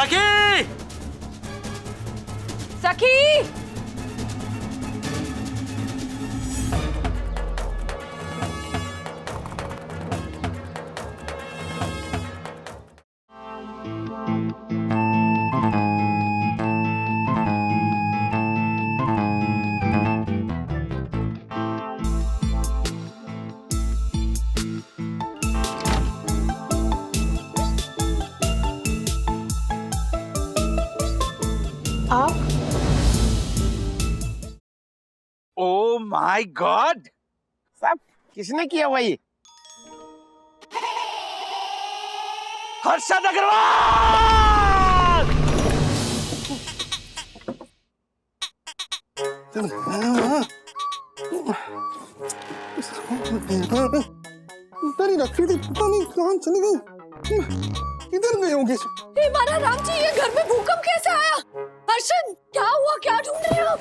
सखी! सखी! आप? Oh my God! सब किसने किया वही? हर्षद अग्रवाल! इधर ही रखी थी, पता नहीं कहाँ चली गई। इधर गए होंगे। हे मारा राम जी, ये घर में भूकंप कैसे आया? हर्षद, क्या हुआ? क्या ढूंढ रहे हो आप?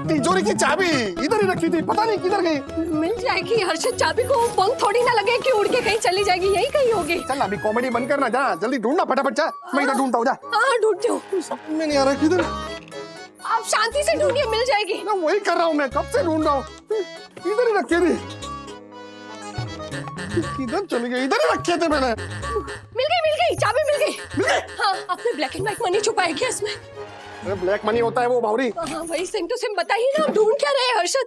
तिजोरी की चाबी इधर ही रखी थी, पता नहीं किधर गई। मिल जाएगी हर्षद, चाबी को पंख थोड़ी ना लगे कि उड़ के कहीं चली जाएगी, यही कहीं होगी। चल अभी कॉमेडी बंद करना, जा जल्दी ढूंढना फटाफट, जा मैं इधर ढूंढता हूँ, जा। हाँ ढूंढती हूँ। मैं नहीं आ रहा, किधर? आप शांति से ढूंढिए, मिल जाएगी। ना वही कर रहा हूँ मैं, कब से ढूंढ रहा हूँ। इधर ही रखे थे, इधर चली गई, इधर ही रखे थे मैंने। मिल गई, चाबी मिल गई। हाँ, आपने ब्लैक एंड व्हाइट मनी छुपाई क्या इसमें? अरे ब्लैक मनी होता है वो बावरी। हाँ वही, सेम टू सेम बताइए ना, आप ढूंढ क्या रहे हैं हर्षद?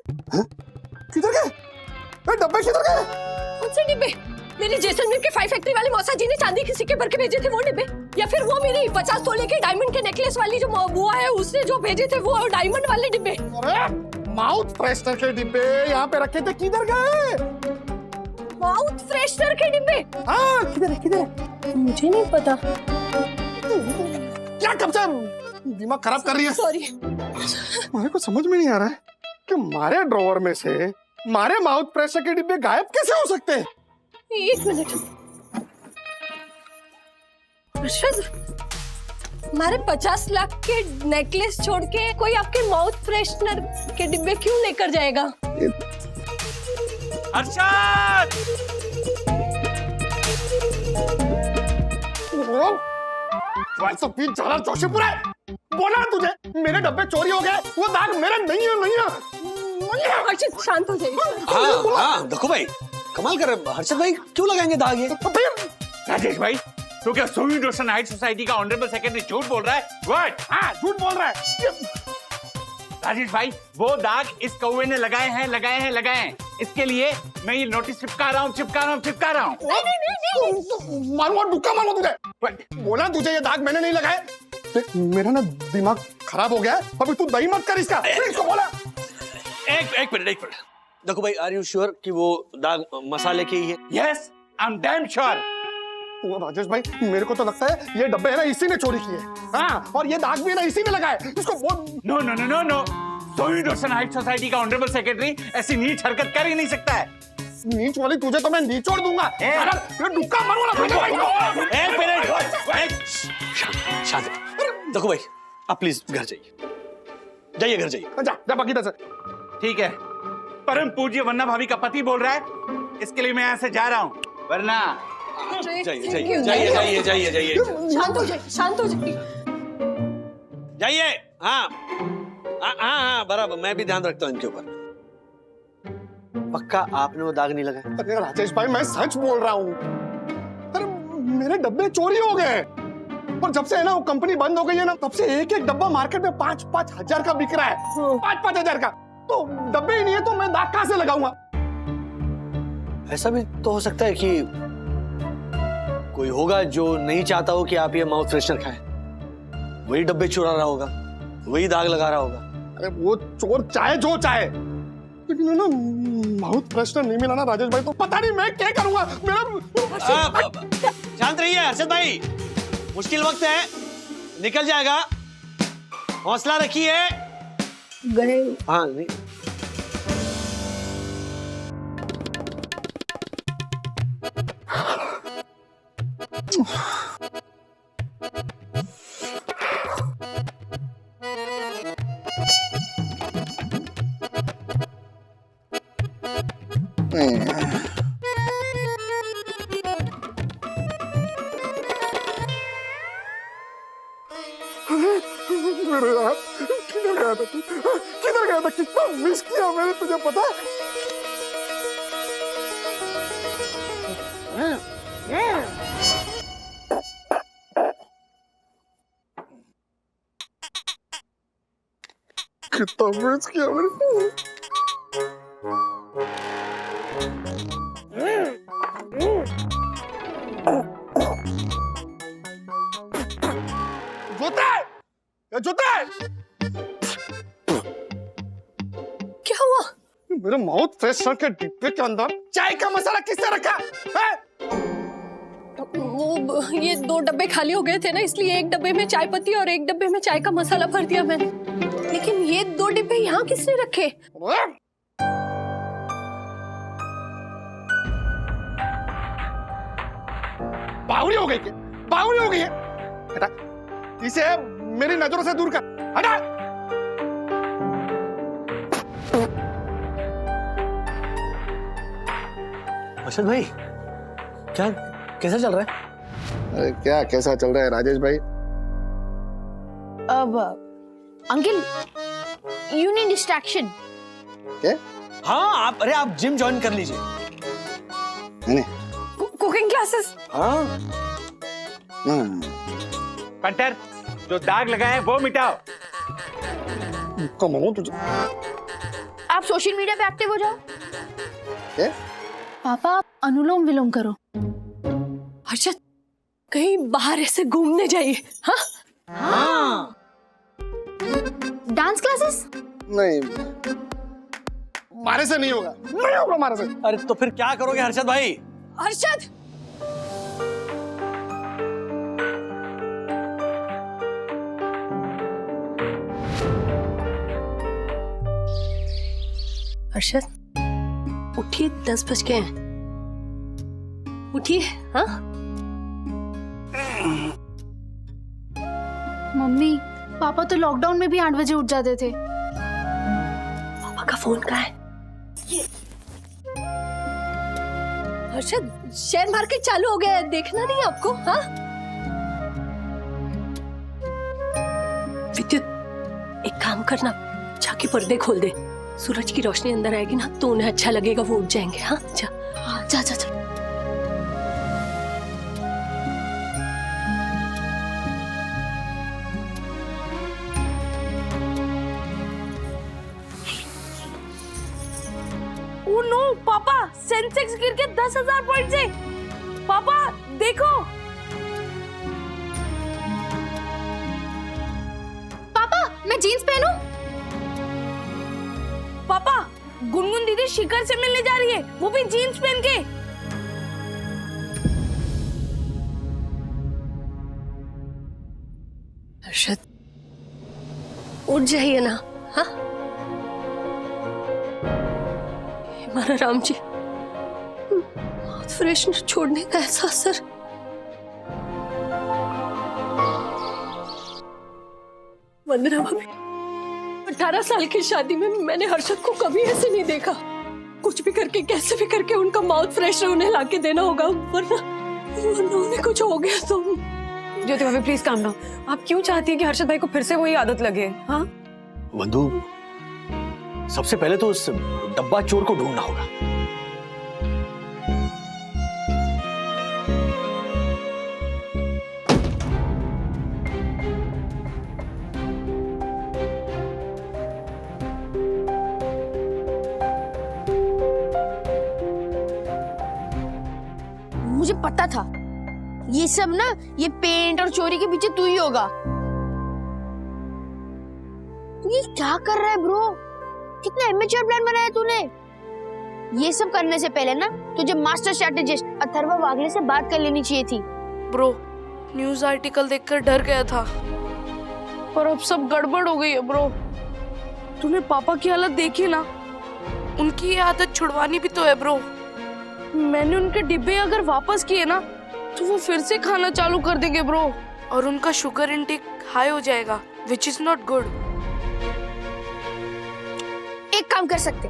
किधर गए? अरे डब्बे किधर गए? कौन से डिब्बे? मेरे जैसलमेर के 5 फैक्ट्री वाले मौसा जी ने चांदी के सिक्के भर के भेजे थे वो डिब्बे, या फिर वो मेरी 50 तोले के डायमंड के नेकलेस वाली जो बुआ है उसने जो भेजे थे वो डायमंड वाले डिब्बे? अरे माउथ फ्रेशनर के डिब्बे यहाँ पे रखे थे, किधर गए? माउथ फ्रेशनर के डिब्बे? हाँ किधर है, किधर है? मुझे नहीं पता। क्या कब से दिमाग खराब कर रही है? सॉरी। मेरे को समझ में नहीं आ रहा है कि हमारे ड्रॉवर में से हमारे माउथ फ्रेशनर के डिब्बे गायब कैसे हो सकते हैं? 1 मिनट। हर्षद, हमारे 50 लाख के नेकलेस छोड़ के कोई आपके माउथ फ्रेशनर के डिब्बे क्यों लेकर जाएगा? हर्षद! झाला जोशीपुर है, बोला तुझे मेरे डब्बे चोरी हो गए, वो दाग मेरे नहीं है, नहीं है। हर्षद शांत हो जाइए। हाँ देखो भाई, कमाल कर रहे हर्षद भाई, क्यों लगाएंगे दाग ये? राजेश भाई, तो क्या सोवियत रोशन हाइट सोसाइटी का ऑनरेबल सेक्रेटरी झूठ बोल रहा है? व्हाट? हाँ झूठ बोल रहा है। राजेश भाई, वो दाग इस कौवे ने लगाए हैं। इसके लिए मैं ये नोटिस चिपका रहा हूँ। मारूंगा, डुक्का मारूंगा तुझे। बोला तुझे ये दाग मैंने नहीं लगाए। मेरा ना दिमाग खराब हो गया है, अभी तू दही मत कर इसका। इसको बोला। एक मिनट देखो भाई, आर यू श्योर कि वो दाग मसाले के ही है? Yes, I am damn sure. Rajesh भाई, मेरे को तो लगता है ये डब्बे है ना इसी ने चोरी किए। हाँ, और ये दाग भी ना इसी ने लगाए। इसको बोल। नो। सोवियत रोशन हाइट सोसाइटी का ऑनरेबल सेक्रेटरी ऐसी नीच हरकत कर ही नहीं सकता है। नीच वाली तुझे तो मैं निचोड़ दूंगा। डुक्का मारूंगा। एक मिनट, शांत। देखो भाई, आप प्लीज घर जाइए, घर जाइए। जा बाकी से। ठीक है, परम पूज्य वन्ना भाभी का पति बोल रहा है, इसके लिए मैं यहाँ से जा रहा हूँ, वरना जाइए। शांत हो जाइए। जाइए। हाँ बराबर, मैं भी ध्यान रखता हूँ इनके ऊपर। पक्का आपने वो दाग नहीं लगाया? अरे राजेश भाई, मैं सच बोल रहा हूँ। अरे मेरे डब्बे चोरी हो गए, और जब से है ना वो कंपनी बंद हो गई है ना, तब से एक डब्बा मार्केट में 5-5 हजार का बिक रहा है। 5-5 हजार का। तो डब्बे ही नहीं है तो मैं दाग कहाँ से लगाऊंगा? ऐसा भी तो हो सकता है कि कोई होगा जो नहीं चाहता हो कि आप ये माउथ फ्रेशनर खाएं, वही डब्बे चुरा रहा होगा, वही दाग लगा रहा होगा। अरे वो चोर चाहे जो चाहे, लेकिन ना माउथ फ्रेशनर नहीं मिला ना राजेश भाई, तो पता नहीं मैं क्या करूंगा। मेरा शांत रहिए हर्षद भाई, मुश्किल वक्त है, निकल जाएगा, हौसला रखिए। गए? हाँ नहीं। मिस किया मैंने, तुझे पता है? कितना मिस किया मैंने। जूता है, ये जूता है। क्या हुआ? मेरे माउथ फ्रेशनर के डिब्बे के अंदर चाय का मसाला किसने रखा है? वो ये 2 डब्बे खाली हो गए थे ना, इसलिए एक डब्बे में चाय पत्ती और एक डब्बे में चाय का मसाला भर दिया मैंने। लेकिन ये 2 डिब्बे यहाँ किसने रखे? बावरी हो गई, बावरी हो गई है। हटा, इसे मेरी नजरों से दूर कर। हटा। अर्शद भाई, क्या कैसा चल रहा है? अरे क्या कैसा चल रहा है राजेश भाई? अब अंकल, यू नीड डिस्ट्रैक्शन। क्या? हाँ, आप जिम ज्वाइन कर लीजिए। नहीं। Cooking classes? हाँ। पंटर, जो दाग लगा है वो मिटाओ। कमाओ तुझे। आप सोशल मीडिया पे एक्टिव हो जाओ। क्या? पापा, आप अनुलोम विलोम करो। हर्षद, कहीं बाहर ऐसे घूमने जाइए। हाँ हाँ। Dance classes? नहीं, मारे से नहीं होगा, नहीं होगा मारे से। अरे तो फिर क्या करोगे हर्षद भाई? हर्षद, हर्षद, उठिए, 10 बज गए हैं। उठिए। हाँ, मम्मी, पापा तो लॉकडाउन में भी 8 बजे उठ जाते थे। पापा का फोन कहाँ है? हर्षद, शेयर मार्केट चालू हो गया है, देखना नहीं आपको? हाँ, विद्युत, एक काम करना, जाके पर्दे खोल दे। सूरज की रोशनी अंदर आएगी ना तो उन्हें अच्छा लगेगा, वो उठ जाएंगे। हाँ, जा जा जा, जा। ओह नो पापा, सेंसेक्स गिर के 10,000 पॉइंट से। पापा देखो। पापा, मैं जीन्स पहनूं? पापा, गुनगुन दीदी शिखर से मिलने जा रही है, वो भी जीन्स पहन के। हर्षद, उठ जाइए ना। हाँ, हमारा राम जी, माउथ फ्रेशनर छोड़ने का ऐसा असर। वंदना भाभी, 18 साल की शादी में मैंने हर्षद को कभी ऐसे नहीं देखा। कुछ भी करके, कैसे भी करके उनका माउथ फ्रेशनर उन्हें लाके देना होगा, वरना उन्हें कुछ हो गया तो। ज्योति भाभी, प्लीज काम डाउन। आप क्यों चाहती है कि हर्षद भाई को फिर से वही आदत लगे? हाँ, बंधु, सबसे पहले तो उस डब्बा चोर को ढूंढना होगा। मुझे पता था ये सब ना, ये पेंट और चोरी के पीछे तू ही होगा। तू ये क्या कर रहा है ब्रो? कितना इमेच्योर प्लान बनाया तूने। ये सब करने से पहले ना तुझे मास्टर स्ट्रेटेजिस्ट अथर्वा वागले से बात कर लेनी चाहिए थी। ब्रो, न्यूज़ आर्टिकल देखकर डर गया था, पर अब सब गड़बड़ हो गई है ब्रो। तूने पापा की हालत देखी ना, उनकी ये आदत छुड़वानी भी तो है ब्रो। मैंने उनके डिब्बे अगर वापस किए ना तो वो फिर से खाना चालू कर देंगे ब्रो, और उनका शुगर इंटेक हाई हो जाएगा, विच इज नॉट गुड। एक काम कर सकते,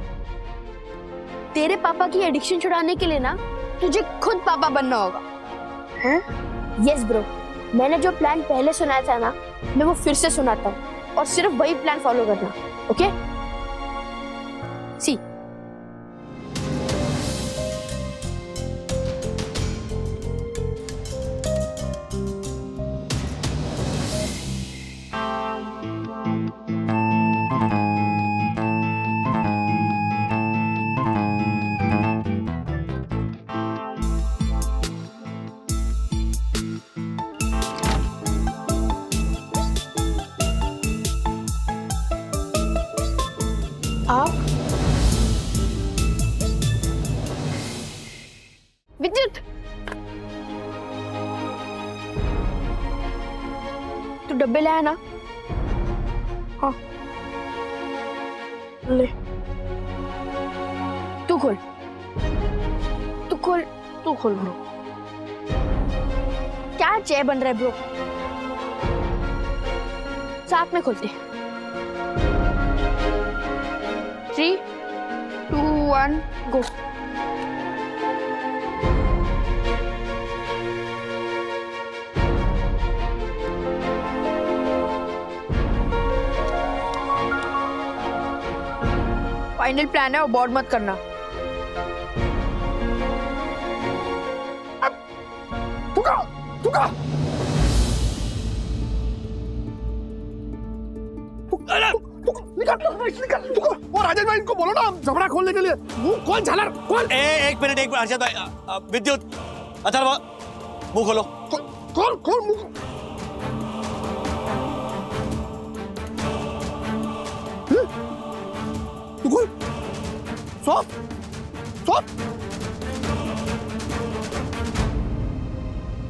तेरे पापा की एडिक्शन छुड़ाने के लिए ना तुझे खुद पापा बनना होगा। हाँ? यस ब्रो, मैंने जो प्लान पहले सुनाया था ना, मैं वो फिर से सुनाता हूँ, और सिर्फ वही प्लान फॉलो करना, ओके? विद्युत, तू डब्बे लाया ना? हाँ ले, तू खोल, तू खोल। तू खोल ब्रो। क्या जय बन रहा है ब्रो? साथ में खोलते। 3, 2, 1 गो। फाइनल प्लान है, अबॉर्ड मत करना। तुका तुका निकल तुका। और राजेश भाई इनको बोलो ना जबड़ा खोलने के लिए। मुंह खोल झालर खोल। एक मिनट हर्षद भाई, विद्युत, अथर्व, मुंह खोलो। खोल खोल मुंह। तू खोल। सौंफ सौंफ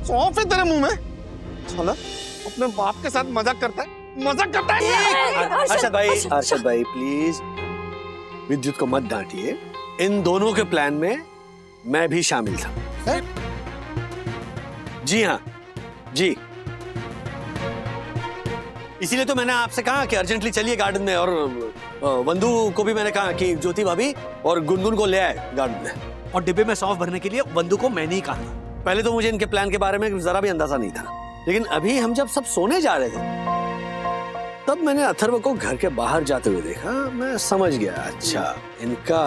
सौंफ है तेरे मुंह में। साला अपने बाप के साथ मजाक करता है, मजाक करता है। हर्षद भाई प्लीज विद्युत को मत डांटिए। इन दोनों के प्लान में मैं भी शामिल था। है? जी हाँ, जी। इसीलिए तो मैंने आपसे कहा कि अर्जेंटली चलिए गार्डन में, और वंदू को भी मैंने कहा कि ज्योति भाभी और गुनगुन को ले आए गार्डन में। और डिब्बे में सौंफ भरने के लिए वंदू को मैंने ही कहा था। पहले तो मुझे इनके प्लान के बारे में जरा भी अंदाजा नहीं था, लेकिन अभी हम जब सब सोने जा रहे थे तब मैंने अथर्व को घर के बाहर जाते हुए देखा। मैं समझ गया, अच्छा इनका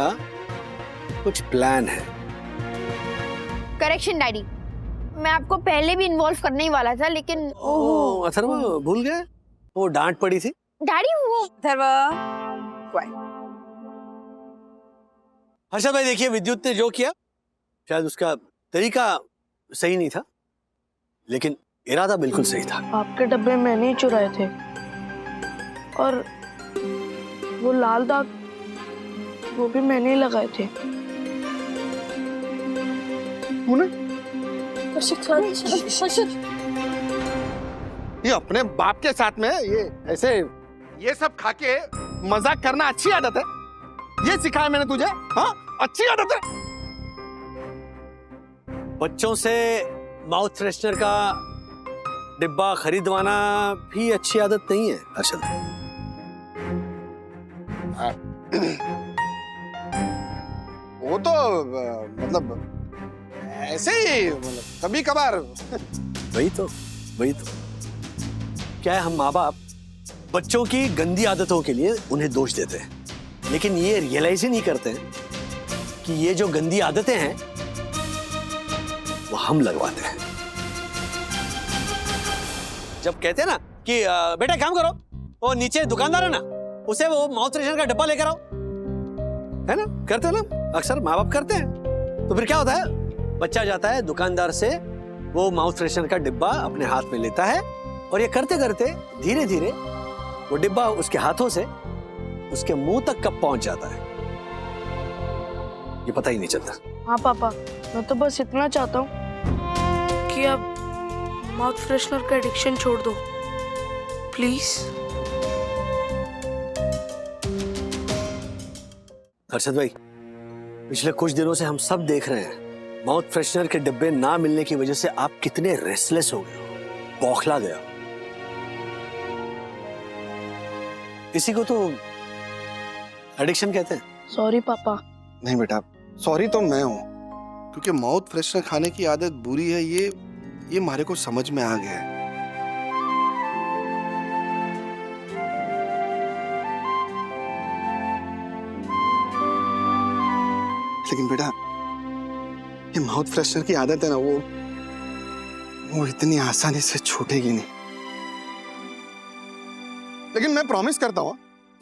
कुछ प्लान है। करेक्शन डैडी, मैं आपको पहले भी इन्वॉल्व करने ही वाला था, लेकिन ओह अथर्व भूल गए, वो डांट पड़ी थी। डैडी वो हर्षद भाई देखिए, विद्युत ने जो किया शायद उसका तरीका सही नहीं था, लेकिन इरादा बिल्कुल सही था। आपके डब्बे मैंने ही चुराए थे, और वो लाल दाग वो भी मैंने ही लगाए थे। तूने? हर्षद, ये अपने बाप के साथ में ये ऐसे ये सब खा के मजाक करना अच्छी आदत है? ये सिखाया मैंने तुझे? हाँ, अच्छी आदत है। बच्चों से माउथ फ्रेशनर का डिब्बा खरीदवाना भी अच्छी आदत नहीं है हर्षद। वो तो मतलब ऐसे ही, मतलब कभी कभार। वही तो क्या है, हम माँ बाप बच्चों की गंदी आदतों के लिए उन्हें दोष देते हैं, लेकिन ये रियलाइज ही नहीं करते हैं कि ये जो गंदी आदतें हैं वो हम लगवाते हैं। जब कहते हैं ना कि बेटा काम करो, वो नीचे दुकानदार है ना, उसे वो माउथ फ्रेशनर का डब्बा लेकर आओ, है ना, करते हैं ना, अक्सर माँ बाप करते हैं। तो फिर क्या होता है, बच्चा जाता है दुकानदार से वो माउथ फ्रेशनर का डिब्बा अपने हाथ में लेता है, और ये करते करते धीरे धीरे वो डिब्बा उसके हाथों से उसके मुंह तक कब पहुंच जाता है ये पता ही नहीं चलता। हाँ पापा, मैं तो बस इतना चाहता हूँ कि आप माउथ फ्रेशनर का एडिक्शन छोड़ दो, प्लीज। हर्षद भाई, पिछले कुछ दिनों से हम सब देख रहे हैं, माउथ फ्रेशनर के डिब्बे ना मिलने की वजह से आप कितने रेस्टलेस हो गए, बौखला गया। इसी को तो एडिक्शन कहते हैं। सॉरी पापा। नहीं बेटा, सॉरी तो मैं हूं, क्योंकि माउथ फ्रेशनर खाने की आदत बुरी है, ये हमारे को समझ में आ गया है। लेकिन बेटा, ये माउथ फ्रेशनर की आदत है ना, वो इतनी आसानी से छूटेगी नहीं। लेकिन मैं प्रॉमिस करता हूं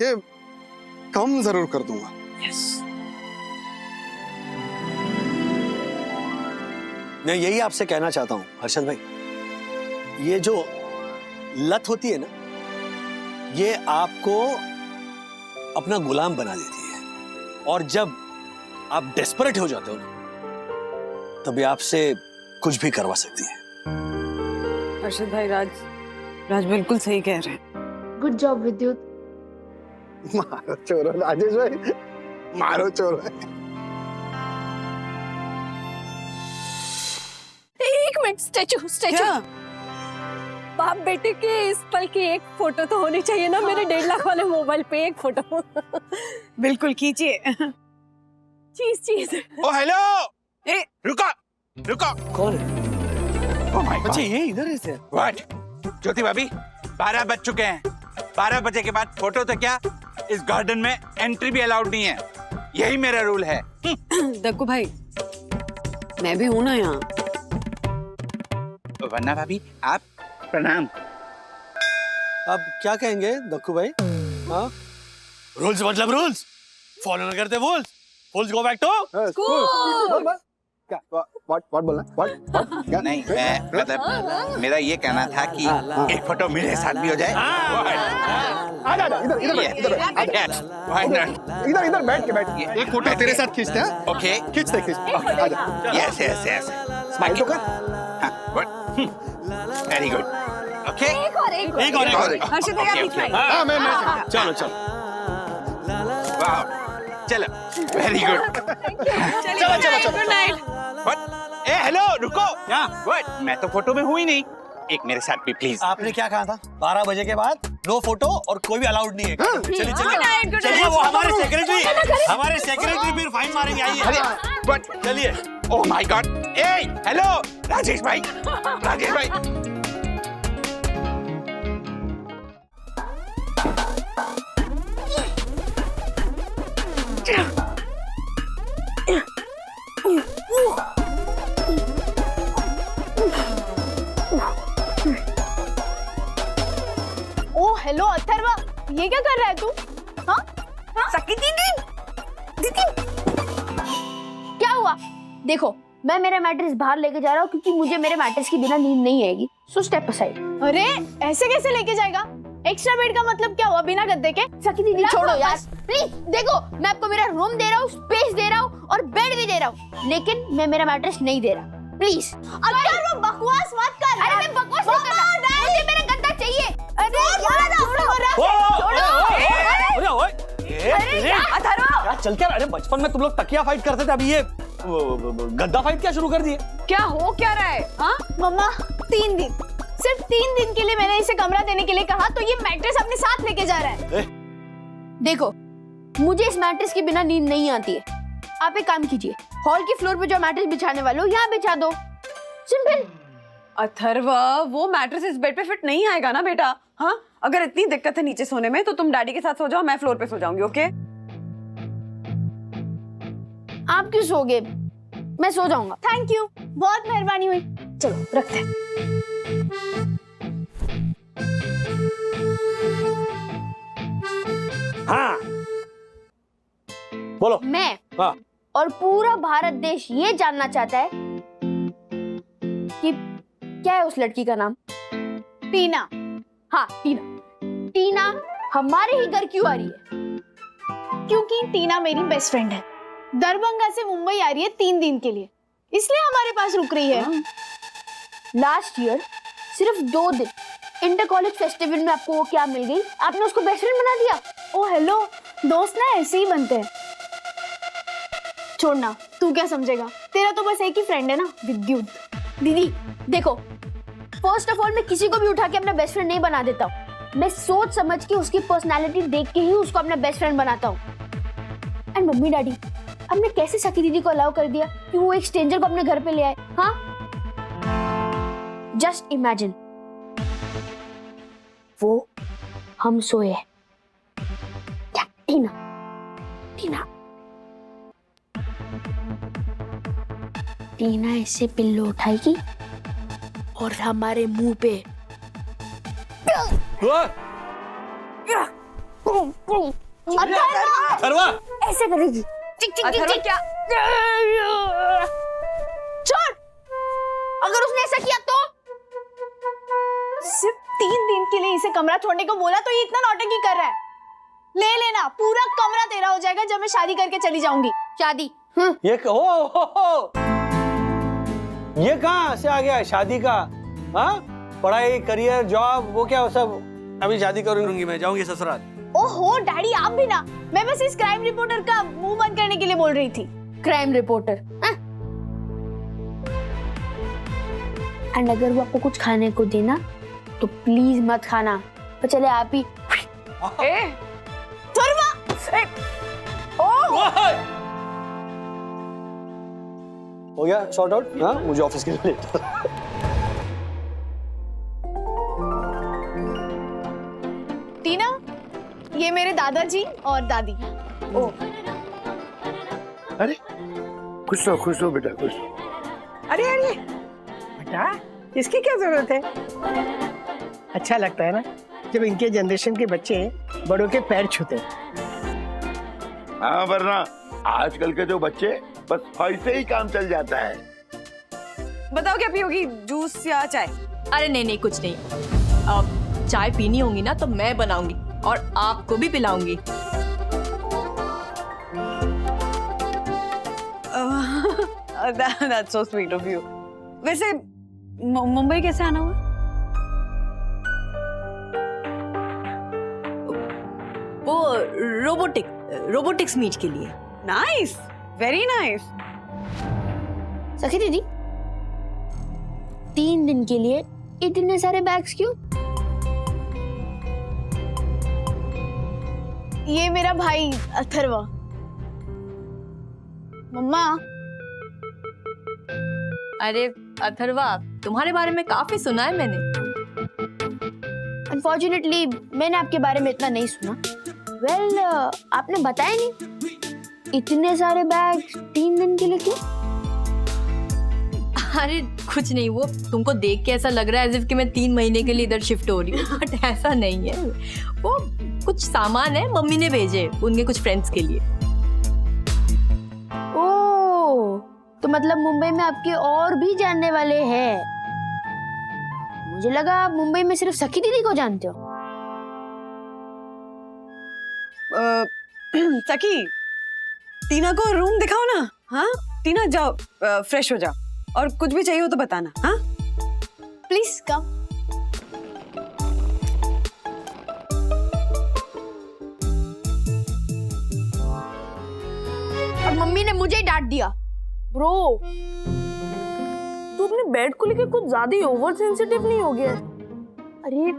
कि कम जरूर कर दूंगा। मैं यही आपसे कहना चाहता हूं हर्षद भाई, ये जो लत होती है ना, ये आपको अपना गुलाम बना देती है, और जब आप डेस्परेट हो जाते हो ना, तभी आपसे कुछ भी करवा सकती है। हर्षद भाई, राज बिल्कुल सही कह रहे हैं। गुड जॉब विद्युत। मारो चोरो राजेश भाई, मारो चोरो। एक मिनट, स्टैचू। बाप बेटे के इस पल की एक फोटो तो होनी चाहिए ना मेरे 1.5 लाख वाले मोबाइल पे। एक फोटो बिल्कुल खींचिए। चीज। ओ हेलो, ए, रुको। कौन है? ओ माय अच्छा, ये इधर से। व्हाट? ज्योति भाभी, 12 बज चुके हैं। 12 बजे के बाद फोटो तो क्या, इस गार्डन में एंट्री भी अलाउड नहीं है। यही मेरा रूल है। दक्कू भाई, मैं भी हूं ना यहाँ। वरना भाभी आप प्रणाम। अब क्या कहेंगे दक्कू भाई? हाँ, रूल्स मतलब रूल्स, फॉलो नहीं करते फूल्स गो बैक टू बोल। क्या? व्हाट बोलना? व्हाट? क्या? नहीं, मैं मतलब मेरा ये कहना था कि एक फोटो मेरे साथ भी हो जाए। आजा इधर बैठ के एक फोटो तेरे साथ खींचते हैं। ओके, खींचते आजा। यस। स्माइल तो कर। Very good. ओके, एक और हर्षद भाई, आप बीच में। हाँ, मैं चलो वाह, चलो, वेरी गुड। चलो। Good night. What? A hello, रुको। क्या? व्हाट? मैं तो फोटो में हूँ ही नहीं। एक मेरे साथ भी प्लीज। आपने क्या कहा था? 12 बजे के बाद नो फोटो और कोई भी अलाउड नहीं है। चलिए चलिए, वो हमारे सेक्रेटरी फिर फाइन मारेंगे। आइए, व्हाट? चलिए। Oh my God. A hello, Rajesh भाई। ओ हेलो अथर्व, ये क्या कर रहा है तू? हाँ? क्या हुआ? देखो, मैं मेरा मैट्रेस बाहर लेके जा रहा हूँ क्योंकि मुझे मेरे मैट्रेस के बिना नींद नहीं आएगी। So step aside. अरे ऐसे कैसे लेके जाएगा? एक्स्ट्रा बेड का मतलब क्या हुआ बिना गद्दे के? सखी दीदी छोड़ो यार प्लीज। देखो, मैं आपको मेरा रूम दे रहा हूँ, स्पेस दे रहा हूँ और बेड भी दे रहा हूँ, लेकिन मैं मेरा मैट्रेस नहीं दे रहा। प्लीज। अगर वो बकवास मत कर। अरे मैं बकवास नहीं कर रहा, मुझे मेरा गद्दा चाहिए। अरे क्या चल क्या? अरे बचपन में तुम लोग तकिया फाइट करते थे, अभी ये गद्दा फाइट क्या शुरू कर दिए? क्या हो क्या रहा है? हाँ, मम्मा 3 दिन, सिर्फ 3 दिन के लिए मैंने इसे कमरा देने के लिए कहा, तो ये मैट्रेस अपने साथ लेके जा रहा है। देखो, मुझे इस मैट्रेस के बिना नींद नहीं आती है। आप एक काम कीजिए, हॉल की फ्लोर पे जो मैट्रेस बिछाने वाले हो यहाँ बिछा दो। सिंपल। अथर्व, वो मैट्रेस इस बेड पे फिट नहीं आएगा ना बेटा। हाँ, अगर इतनी दिक्कत है नीचे सोने में तो तुम डैडी के साथ सो जाओ, मैं फ्लोर पे सो जाऊंगी। ओके? आप क्यों सोगे? मैं सो जाऊंगा। थैंक यू, बहुत मेहरबानी हुई। चलो रखते हैं। हाँ, बोलो। मैं हाँ। और पूरा भारत देश ये जानना चाहता है कि क्या है उस लड़की का नाम? टीना। हाँ, टीना हमारे ही घर क्यों आ रही है? क्योंकि टीना मेरी बेस्ट फ्रेंड है। दरभंगा से मुंबई आ रही है 3 दिन के लिए, इसलिए हमारे पास रुक रही है। लास्ट ईयर सिर्फ 2 दिन इंटर कॉलेज फेस्टिवल में आपको वो क्या मिल गई? आपने उसको बेस्ट फ्रेंड बना दिया। ओ हेलो, दोस्त ना ऐसे ही बनते हैं। छोड़ना, तू क्या समझेगा? तेरा तो बस एक ही फ्रेंड है ना, विद्युत। दीदी देखो, फर्स्ट ऑफ ऑल मैं किसी को भी उठा के अपना बेस्ट फ्रेंड नहीं बना देता हूँ। मैं सोच समझ के उसकी पर्सनालिटी देख के ही उसको अपना बेस्ट फ्रेंड बनाता हूँ। एंड मम्मी डैडी, हमने कैसे सखी दीदी को अलाउ कर दिया कि वो एक स्ट्रेंजर को अपने घर पे ले आए? हाँ, जस्ट इमेजिन, वो हम सोए हैं, क्या टीना ऐसे पिल्लो उठाएगी और हमारे मुंह पे अथर्व, ऐसे करेगी। टिक टिक टिक टिक। क्या? छोड़, अगर उसने ऐसा किया तो? सिर्फ 3 दिन के लिए इसे कमरा छोड़ने को बोला तो ये इतना नौटंकी कर रहा है। ले लेना, पूरा कमरा तेरा हो जाएगा जब मैं शादी करके चली जाऊंगी। शादी? ये कहो ये कहाँ से आ गया शादी का? हाँ, पढ़ाई, करियर, जॉब, वो क्या, वो सब अभी शादी करूंगी मैं, जाऊंगी ससुराल। ओहो डैडी आप भी ना, मैं बस इस क्राइम रिपोर्टर का मुंह बंद करने के लिए बोल रही थी। Crime reporter. एंड अगर वो आपको कुछ खाने को देना तो प्लीज मत खाना, तो चले आप ही। हो गया सॉर्ट आउट? हाँ, मुझे ऑफिस के लिए। टीना, ये मेरे दादाजी और दादी। ओ अरे खुश रहो बेटा, खुश। अरे अरे बेटा, इसकी क्या जरूरत है? अच्छा लगता है ना जब इनके जनरेशन के बच्चे बड़ों के पैर छूते हैं। हाँ, वरना आजकल के जो बच्चे बस ऐसे ही काम चल जाता है। बताओ क्या पियोगी, जूस या चाय? अरे नहीं नहीं, कुछ नहीं। अब चाय पीनी होगी ना तो मैं बनाऊंगी और आपको भी पिलाऊंगी। That's so sweet of you. वैसे मुंबई कैसे आना हुआ? वो रोबोटिक्स मीट के लिए। Nice, very nice. सखी दीदी, 3 दिन के लिए इतने सारे बैग्स क्यों? ये मेरा भाई अथर्वा। मम्मा, अरे अथर्वा, तुम्हारे बारे में काफी सुना है मैंने। अनफॉर्चुनेटली मैंने आपके बारे में इतना नहीं सुना। वेल, आपने बताया नहीं। इतने सारे बैग 3 दिन के लिए क्यों? अरे कुछ नहीं, वो तुमको देख के ऐसा लग रहा है एज इफ कि मैं 3 महीने के लिए इधर शिफ्ट हो रही हूँ, बट ऐसा नहीं है। वो कुछ सामान है, मम्मी ने भेजे उनके कुछ फ्रेंड्स के लिए। ओह, तो मतलब मुंबई में आपके और भी जानने वाले हैं। मुझे लगा आप मुंबई में सिर्फ सखी दीदी को जानते हो। सखी, टीना को रूम दिखाओ ना। हाँ टीना, जाओ फ्रेश हो जाओ, और कुछ भी चाहिए हो तो बताना। हाँ प्लीज कम। और मम्मी ने मुझे ही डांट दिया। ब्रो, तू अपने बेड को लेकर कुछ ज्यादा ही ओवर सेंसिटिव नहीं हो गया? अरे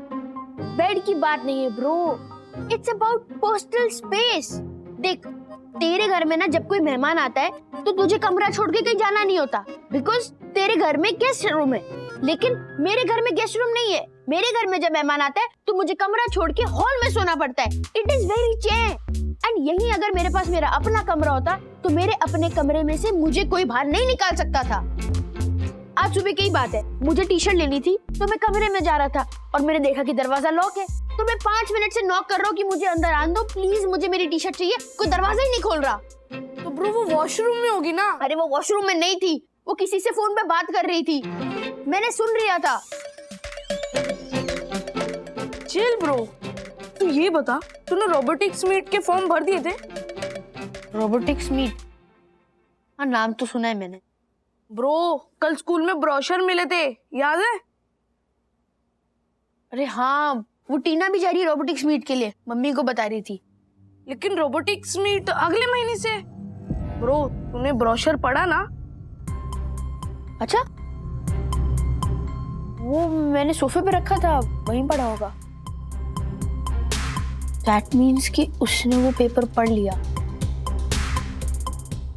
बेड की बात नहीं है bro, it's about personal space. देख, तेरे घर में ना जब कोई मेहमान आता है तो तुझे कमरा छोड़ के कहीं जाना नहीं होता, बिकॉज तेरे घर में गेस्ट रूम है। लेकिन मेरे घर में गेस्ट रूम नहीं है। मेरे घर में जब मेहमान आता है तो मुझे कमरा छोड़ के हॉल में सोना पड़ता है। It is very change. And यही अगर मेरे पास मेरा अपना कमरा होता तो मेरे अपने कमरे में से मुझे कोई बाहर नहीं निकाल सकता था। आज सुबह की बात है, मुझे टी शर्ट लेनी थी तो मैं कमरे में जा रहा था और मैंने देखा कि दरवाजा लॉक है, तो मैं 5 मिनट से नॉक कर रहा हूँ कि मुझे अंदर आने दो प्लीज, मुझे मेरी टी शर्ट चाहिए। कोई दरवाजा ही नहीं खोल रहा। तो ब्रो वो वॉशरूम में होगी ना? अरे वो वॉशरूम में नहीं थी, वो किसी से फोन पे बात कर रही थी, मैंने सुन लिया था। चिल ब्रो, तू ये बता, तूने रोबोटिक्स मीट के फॉर्म भर दिए थे? Robotics meet? हाँ, नाम तो सुना है मैंने। ब्रो, कल स्कूल में ब्रोशर मिले थे, याद है? अरे हाँ, वो टीना भी जा रही है रोबोटिक्स मीट के लिए, मम्मी को बता रही थी। लेकिन रोबोटिक्स मीट अगले महीने से। ब्रो, तूने ब्रोशर पढ़ा ना? अच्छा, वो मैंने सोफे पे रखा था, वहीं पढ़ा होगा। दैट मीन्स कि उसने वो पेपर पढ़ लिया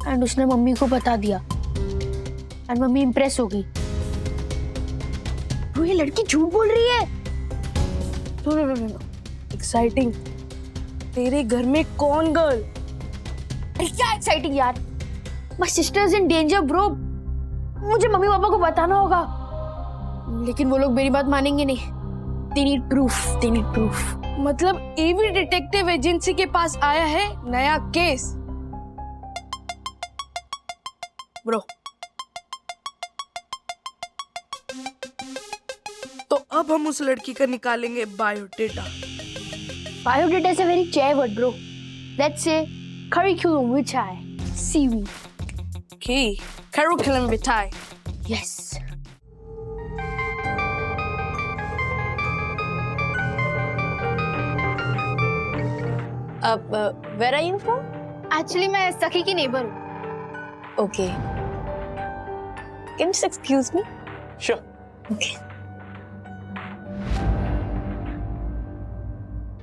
एंड उसने मम्मी को बता दिया एंड मम्मी इंप्रेस हो गई। वो ये लड़की झूठ बोल रही है। एक्साइटिंग। तेरे घर में कौन गर्ल? अरे क्या एक्साइटिंग यार, my sister is in danger bro. मुझे मम्मी पापा को बताना होगा, लेकिन वो लोग मेरी बात मानेंगे नहीं। They need proof, they need proof. मतलब एवी डिटेक्टिव एजेंसी के पास आया है नया केस। ब्रो, तो अब हम उस लड़की का निकालेंगे biodata. Biodata is a very chair word, bro. Let's say curriculum vitae, seaweed. Okay, curriculum vitae. Yes. Where are you from? Actually मैं सखी की नेबर हूँ। Okay, can you excuse me? Sure. Okay.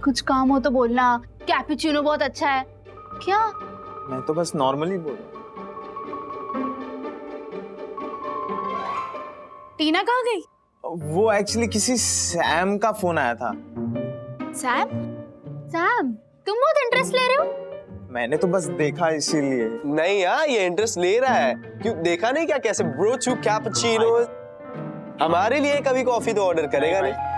कुछ काम हो तो बोलना। कैपुचिनो बहुत अच्छा है। क्या? मैं तो बस नॉर्मली बोल रहा टीना कहाँ गई? हूँ। वो एक्चुअली किसी सैम का फोन आया था। सैम? सैम, तुम बहुत इंटरेस्ट ले रहे हो? मैंने तो बस देखा इसीलिए। नहीं यार, ये इंटरेस्ट ले रहा है। क्यों, देखा नहीं क्या कैसे ब्रो चू कैपुचिनो? हमारे लिए कभी कॉफी तो ऑर्डर करेगा नहीं।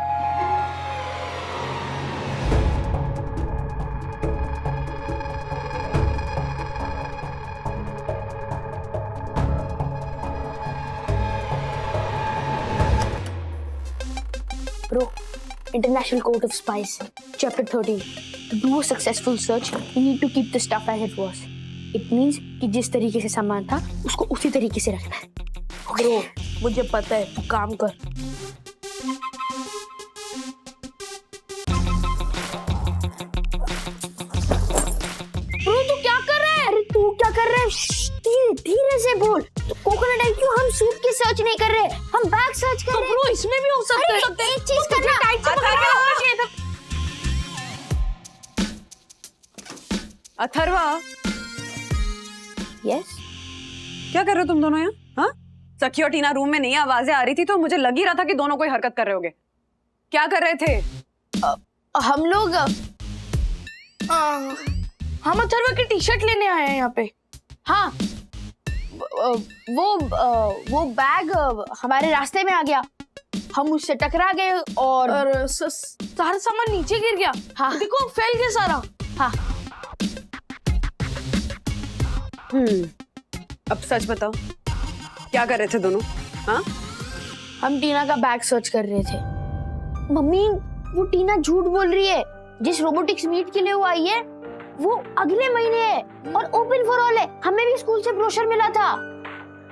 Bro, International Court of Spies, Chapter 13. To do a successful search, you need to keep the stuff as it was. It means कि जिस तरीके से सामान था, उसको उसी तरीके से रखना है। ब्रो, मुझे पता है, तू काम कर। ब्रो, तू क्या कर रहा है? अरे तू क्या कर रहा है? धीरे धीरे से बोल। कोकोनट आई क्यों? हम सूट की सर्च नहीं कर रहे, हम बैग सर्च कर रहे हैं। ब्रो, इसमें भी हो सकता है। अरे एक चीज करना, टाइट से पकड़ के रखना चाहिए था। अथर्वा, यस, क्या कर रहे हो तुम दोनों यहाँ? हाँ, सखी और टीना रूम में नहीं, आवाजें आ रही थी तो मुझे लग ही रहा था कि दोनों कोई हरकत कर रहे होगे। क्या कर रहे थे? हम लोग हम अथर्वा की टी शर्ट लेने आए हैं यहाँ पे। हाँ, वो बैग हमारे रास्ते में आ गया, हम उससे टकरा गए और सारा सामान नीचे गिर गया। हाँ, देखो फैल गया सारा। हाँ। अब सच बताओ, क्या कर रहे थे दोनों? हाँ, हम टीना का बैग सर्च कर रहे थे। मम्मी, वो टीना झूठ बोल रही है। जिस रोबोटिक्स मीट के लिए वो आई है, वो अगले महीने है और ओपन फॉर ऑल है। हमें भी स्कूल से ब्रोशर मिला था।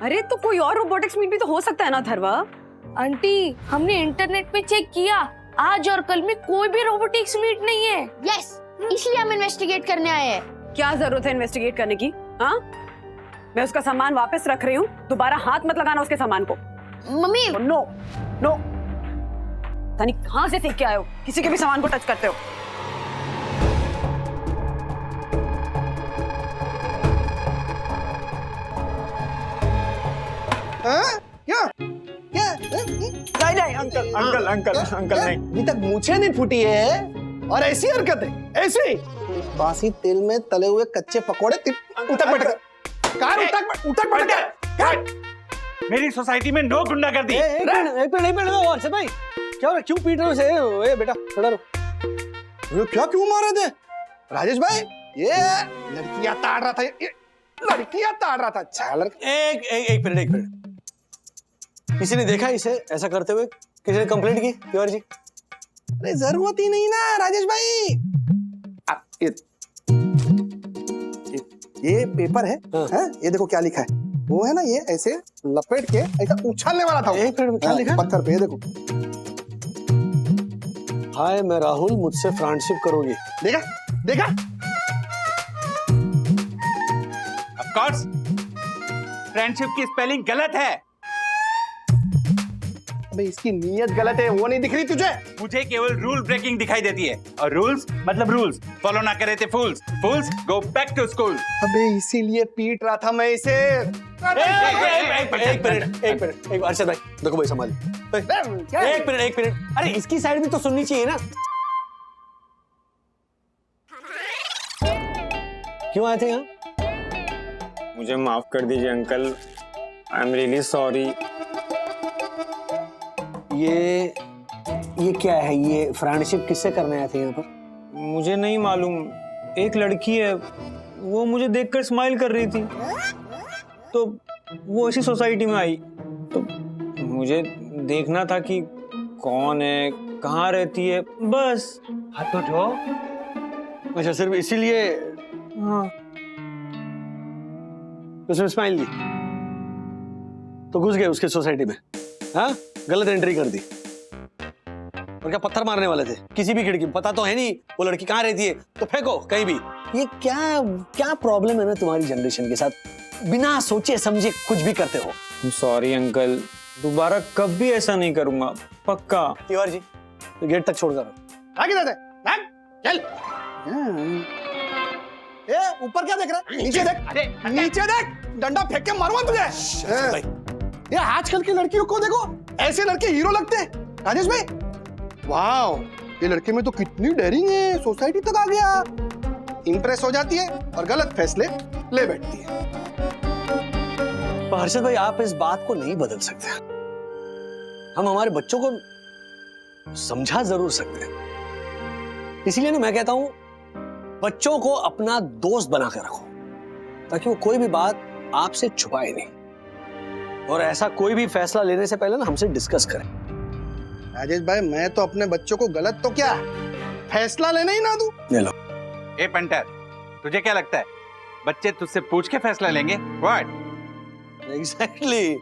अरे तो कोई और रोबोटिक्स मीट भी तो हो सकता है ना थरवा? आंटी, हमने इंटरनेट पे चेक किया, आज और कल में कोई भी रोबोटिक्स मीट नहीं है। यस, इसलिए हम इन्वेस्टिगेट करने आए हैं। क्या जरूरत है इन्वेस्टिगेट करने की? हाँ, मैं उसका सामान वापस रख रही हूँ, दोबारा हाथ मत लगाना उसके सामान को। मम्मी, नो नो, तानी कहाँ से सीख के आए हो किसी के भी सामान को टच करते हो? क्या क्या? नहीं अंकल अंकल अंकल अंकल नहीं। अभी तक मुझे नहीं फूटी है और ऐसी हरकत है, ऐसी बासी तेल में तले हुए कच्चे पकोड़े। उठक बैठक कार, उठक बैठक। मेरी सोसाइटी में नो गुंडागर्दी। एक मिनट वर्षा भाई, क्या हो रहा? क्यों पीट रहे हो उसे? ए बेटा खड़ा रहो। क्या क्यों मारे थे राजेश भाई? ये लड़कियां ताड़ रहा था, ये लड़कियां ताड़ रहा था। अच्छा लड़का। एक मिनट, किसी ने देखा इसे ऐसा करते हुए? किसी ने कंप्लेंट की तिवारी जी? अरे जरूरत ही नहीं ना राजेश भाई। ये पेपर है, हाँ? ये देखो क्या लिखा है। वो है ना, ये ऐसे लपेट के ऐसा उछालने वाला था। एक मिनट में क्या लिखा? पत्थर पे, ये देखो। हाय, मैं राहुल, मुझसे फ्रेंडशिप करोगी? देखा देखा? ऑफ कोर्स, फ्रेंडशिप की स्पेलिंग गलत है। अबे इसकी नीयत गलत है, वो नहीं दिख रही तुझे? मुझे केवल रूल ब्रेकिंग दिखाई देती है, और रूल्स मतलब रूल्स फॉलो ना करे थे फूल्स। फूल्स गो बैक टू स्कूल। अबे इसीलिए पीट रहा था मैं इसे। एक मिनट, अर्षद भाई देखो भाई, संभालिए। एक मिनट, अरे इसकी साइड भी तो सुननी चाहिए ना। क्यों आए थे यहाँ? मुझे माफ कर दीजिए uncle, I am really sorry. ये क्या है? ये फ्रेंडशिप किससे करने आए थे यहाँ पर? मुझे नहीं मालूम, एक लड़की है, वो मुझे देखकर स्माइल कर रही थी, तो वो इसी सोसाइटी में आई, तो मुझे देखना था कि कौन है, कहाँ रहती है, बस। हाथ तो उठाओ। अच्छा, सिर्फ इसीलिए? हाँ। उसने स्माइल दी तो घुस गए उसके सोसाइटी में? हाँ, गलत एंट्री कर दी। और क्या पत्थर मारने वाले थे किसी भी खिड़की में? पता तो है नहीं वो लड़की कहाँ रहती है, तो फेंको कहीं भी। ये क्या क्या प्रॉब्लम है ना तुम्हारी जनरेशन के साथ, बिना सोचे समझे कुछ भी करते हो। सॉरी अंकल, दोबारा कभी ऐसा नहीं करूंगा, पक्का। तिवारी जी तो गेट तक छोड़ कर आगे जाते भाग, चल। ए ऊपर क्या देख रहा है? नीचे देख, नीचे देख, डंडा फेंक के मारूंगा तुझे। ये आजकल की लड़कियों को देखो, ऐसे लड़के हीरो लगते हैं। राजेश भाई, वाह, ये लड़के में तो कितनी डेयरिंग है, सोसाइटी तक आ गया। इंप्रेस हो जाती है और गलत फैसले ले बैठती है। हर्षद भाई, आप इस बात को नहीं बदल सकते। हम हमारे बच्चों को समझा जरूर सकते हैं, इसीलिए ना मैं कहता हूं बच्चों को अपना दोस्त बनाकर रखो, ताकि वो कोई भी बात आपसे छुपाए नहीं, और ऐसा कोई भी फैसला लेने से पहले ना हमसे डिस्कस करें। राजेश भाई, मैं तो अपने बच्चों को गलत तो क्या फैसला लेने ही ना दूं। ले लो। ए पंटर, तुझे क्या लगता है बच्चे तुझसे पूछ के फैसला लेंगे? व्हाट? एग्जैक्टली,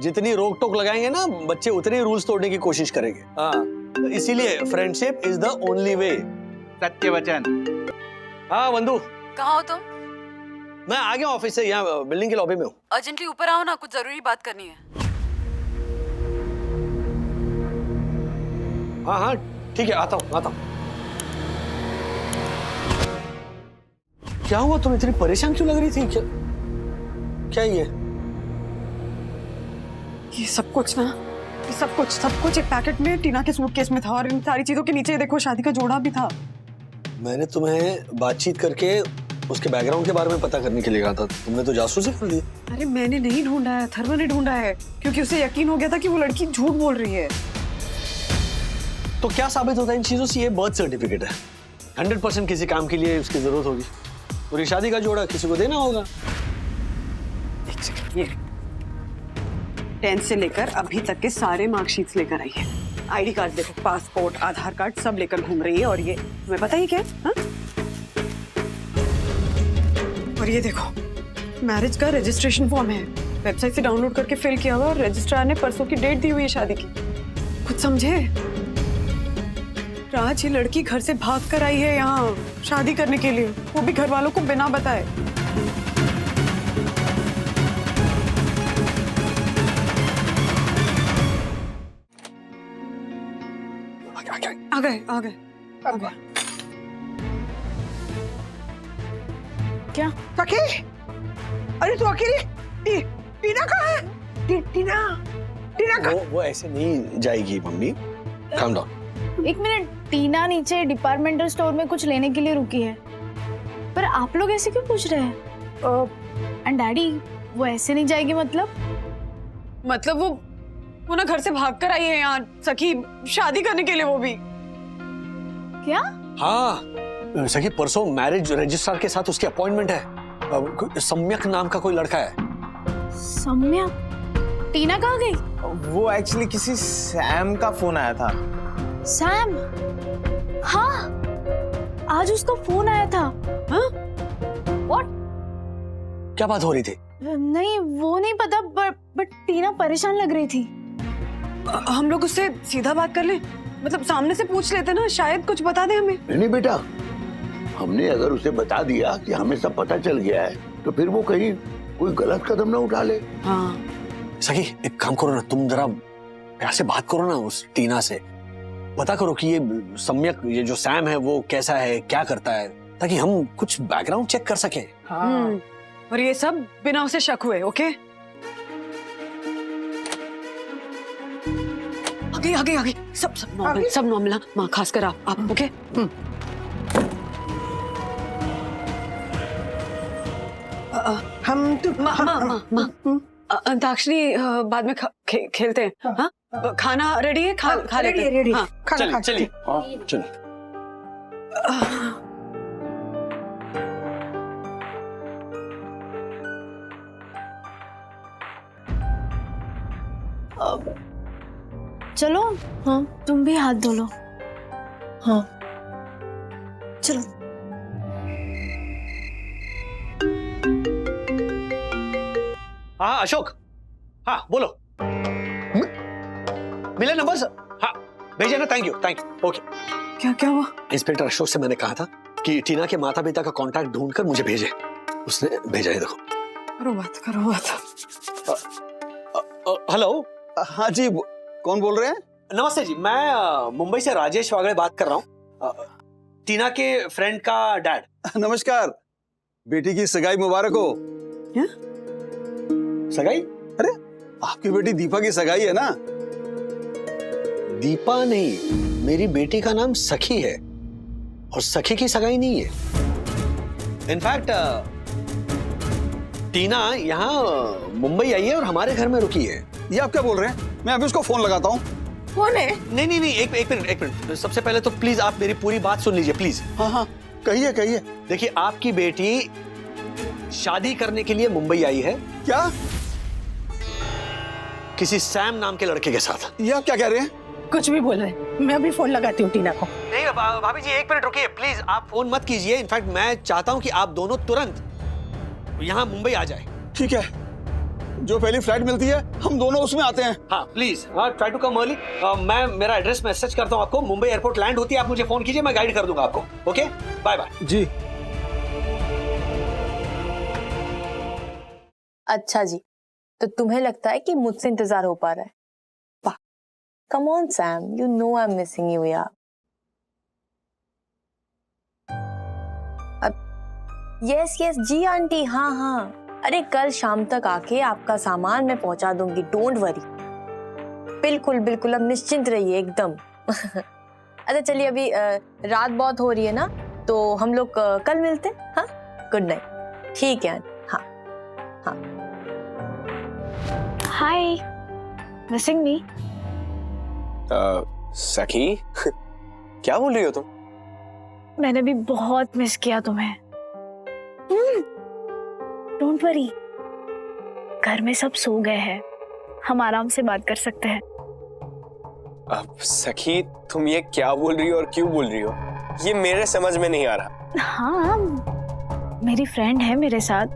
जितनी रोक टोक लगाएंगे ना बच्चे उतने ही रूल्स तोड़ने की कोशिश करेंगे। हाँ, तो इसीलिए friendship is the only way. सत्य वचन। हाँ बंधु, कहाँ हो तुम? मैं आ गया ऑफिस से, यहाँ बिल्डिंग के लॉबी में हूँ। अर्जेंटली ऊपर आओ ना, कुछ जरूरी बात करनी है। हाँ हाँ ठीक है, आता हूँ। क्या हुआ, तुम इतनी परेशान क्यों लग रही थी? क्या ये सब कुछ ना, ये सब कुछ एक पैकेट में टीना के सूटकेस में था, और इन सारी चीजों के नीचे देखो शादी का जोड़ा भी था। मैंने तुम्हें बातचीत करके उसके बैकग्राउंड के बारे में पता करने के लिए कहा था, तुमने तो जासूसी कर दी। अरे मैंने नहीं ढूंढा है, थर्मा ने ढूंढा है, क्योंकि उसे यकीन हो गया था कि वो लड़की झूठ बोल रही है। तो क्या साबित होता है इन चीजों से? ये बर्थ सर्टिफिकेट है, 100% किसी काम के लिए उसकी जरूरत होगी, पूरी शादी का जोड़ा किसी को देना होगा। ये 10th से लेकर अभी तक के सारे मार्कशीट्स लेकर आई है। आईडी कार्ड देखो, पासपोर्ट, आधार कार्ड सब लेकर घूम रही है। और ये तुम्हें पता ही क्या है? हाँ? और ये देखो, मैरिज का रजिस्ट्रेशन फॉर्म है, वेबसाइट से डाउनलोड करके फिल किया हुआ, और रजिस्ट्रार ने परसों की डेट दी हुई है शादी की। कुछ समझे? राज, ये लड़की घर से भाग कर आई है यहाँ शादी करने के लिए, वो भी घर वालों को बिना बताए। आ गए। क्या? सखी, अरे तू अकेली? टीना कहाँ है? टीना वो ऐसे नहीं जाएगी मम्मी, काम डाउन। एक मिनट, टीना नीचे डिपार्टमेंटल स्टोर में कुछ लेने के लिए रुकी है, पर आप लोग ऐसे क्यों पूछ रहे हैं? एंड डैडी, वो ऐसे नहीं जाएगी मतलब वो ना घर से भागकर आई है यहाँ सखी, शादी करने के लिए, वो भी। क्या? हाँ सखी, परसों मैरिज रजिस्ट्रार के साथ उसकी अपॉइंटमेंट है। सम्यक नाम का कोई लड़का है। सम्यक? टीना कहाँ गई? वो एक्चुअली किसी सैम का फोन आया था। सैम? हाँ, आज उसका फोन आया था। हाँ? What? क्या बात हो रही थी? नहीं, वो नहीं पता, बट टीना परेशान लग रही थी। हम लोग उससे सीधा बात कर लें, मतलब सामने से पूछ लेते ना, शायद कुछ बता दे हमें। नहीं बेटा, हमने अगर उसे बता दिया कि हमें सब पता चल गया है, तो फिर वो कहीं कोई गलत कदम ना उठा ले। हाँ सखी, एक काम करो ना, तुम जरा प्यार से बात करो ना उस टीना से, पता करो कि ये सम्यक, ये जो सैम है वो कैसा है, क्या करता है, ताकि हम कुछ बैकग्राउंड चेक कर सके। हाँ। और ये सब बिना उसे शक हुए। ओके, आगे सब नॉर्मल, माँ खासकर आप। ओके, हम तो माँ अंताक्षरी बाद में खेलते हैं। हाँ, खाना रेडी है? खा लेते हैं। रेडी। हाँ, चलिए। चलो। हाँ, तुम भी हाथ धो लो। हाँ, चलो। हाँ अशोक, हाँ बोलो। मिले नंबर? हाँ भेजे ना? Thank you. ओके। क्या हुआ? इंस्पेक्टर अशोक से मैंने कहा था कि टीना के माता पिता का कांटेक्ट ढूंढकर मुझे भेजे। उसने भेजा है, देखो। करो बात। हेलो। हाँ जी, कौन बोल रहे हैं? नमस्ते जी, मैं मुंबई से राजेश वागड़े बात कर रहा हूँ, टीना के फ्रेंड का डैड। नमस्कार, बेटी की सगाई मुबारक हो। क्या? सगाई? अरे आपकी बेटी दीपा की सगाई है ना? दीपा नहीं, मेरी बेटी का नाम सखी है और सखी की सगाई नहीं है। इनफैक्ट टीना यहाँ मुंबई आई है और हमारे घर में रुकी है। ये आप क्या बोल रहे हैं? मैं अभी उसको फोन लगाता हूँ। कौन है? नहीं, एक मिनट। सबसे पहले तो प्लीज आप मेरी पूरी बात सुन लीजिए, प्लीज। हाँ, कहिए। देखिए, आपकी बेटी शादी करने के लिए मुंबई आई है। क्या? किसी सैम नाम के लड़के के साथ। ये आप क्या कह रहे हैं? कुछ भी बोल रहे हैं। मैं अभी फोन लगाती हूँ टीना को। नहीं भाभी जी, एक मिनट रुकिए प्लीज, आप फोन मत कीजिए। इनफैक्ट मैं चाहता हूँ कि आप दोनों तुरंत यहाँ मुंबई आ जाए। ठीक है, जो पहली फ्लाइट मिलती है हम दोनों उसमें आते हैं। हाँ please, try to come early. मैं मेरा एड्रेस मैसेज करता हूँ आपको। मुंबई एयरपोर्ट लैंड होती है, आप मुझे फोन कीजिए, मैं गाइड कर दूंगा आपको। Okay, bye bye. जी। अच्छा जी, तो तुम्हें लगता है कि मुझसे इंतजार हो पा रहा है? वाह, come on Sam, you know I am missing you यार। यस जी आंटी, हाँ। अरे कल शाम तक आके आपका सामान मैं पहुंचा दूंगी, डोंट वरी। बिल्कुल, अब निश्चिंत रहिए एकदम। अच्छा चलिए, अभी रात बहुत हो रही है ना, तो हम लोग कल मिलते हैं। हाँ, गुड नाइट। ठीक है। हाँ। हाय, मिसिंग मी? सखी, क्या बोल रही हो तुम? मैंने भी बहुत मिस किया तुम्हें। डोंट वरी, घर में सब सो गए हैं, हम आराम से बात कर सकते हैं। अब सखी, तुम ये क्या बोल रही हो और क्यों बोल रही हो? ये मेरे समझ में नहीं आ रहा। हाँ, मेरी फ्रेंड है मेरे साथ,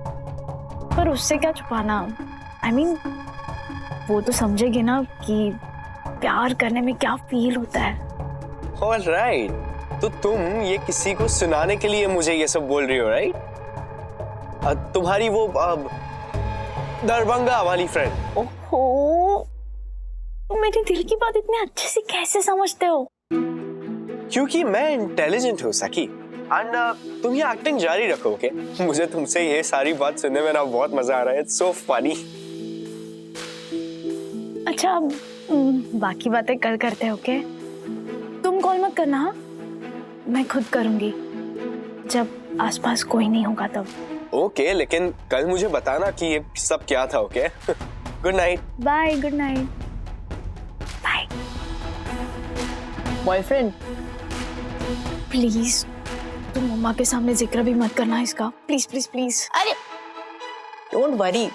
पर उससे क्या छुपाना। I mean, वो तो समझेगी ना कि प्यार करने में क्या फील होता है। ऑलराइट, तो तुम ये किसी को सुनाने के लिए मुझे ये सब बोल रही हो, राइट? तुम्हारी वो दरभंगा वाली फ्रेंड। ओहो, मेरी दिल की बात इतने अच्छे से कैसे समझते हो? क्योंकि मैं इंटेलिजेंट हूँ सखी। एंड तुम ये एक्टिंग जारी रखो, ओके? मुझे तुमसे ये सारी बात सुनने में ना बहुत मजा आ रहा है। It's so funny. अच्छा, बाकी बातें कल करते हैं, ओके? तुम कॉल मत करना। हाँ, मैं खुद करूंगी जब आसपास कोई नहीं होगा तब। ओके, लेकिन कल मुझे बताना कि ये सब क्या था, okay? Good night. Bye, good night. Bye. Boyfriend, please तुम मम्मा के सामने जिक्र भी मत करना इसका, प्लीज। अरे डोंट वरी,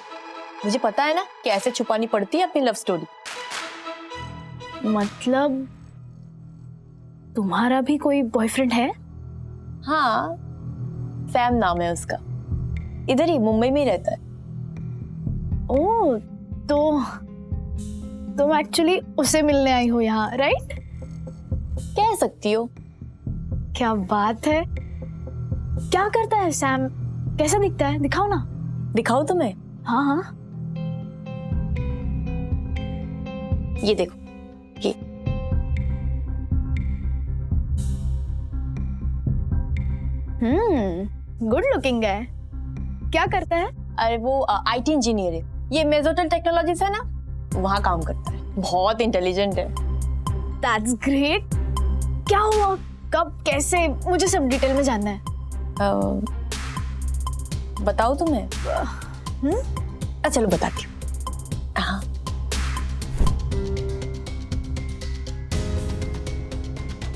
मुझे पता है ना कैसे छुपानी पड़ती है अपनी लव स्टोरी। मतलब तुम्हारा भी कोई बॉयफ्रेंड है? हाँ, सैम नाम है उसका, इधर ही मुंबई में ही रहता है। ओह, तो तुम एक्चुअली उसे मिलने आई हो यहाँ, राइट? कह सकती हो। क्या बात है। क्या करता है सैम, कैसा दिखता है? दिखाओ ना। दिखाओ तुम्हें? हाँ। ये देखो, ये गुड लुकिंग है। क्या करता है? अरे वो आईटी इंजीनियर है। ये मेजोटल टेक्नोलॉजीज है ना, वहाँ काम करता है। बहुत इंटेलिजेंट है। That's great. क्या हुआ, कब, कैसे, मुझे सब डिटेल में जानना है। बताओ तुम्हें? चलो बताती हूँ। हाँ,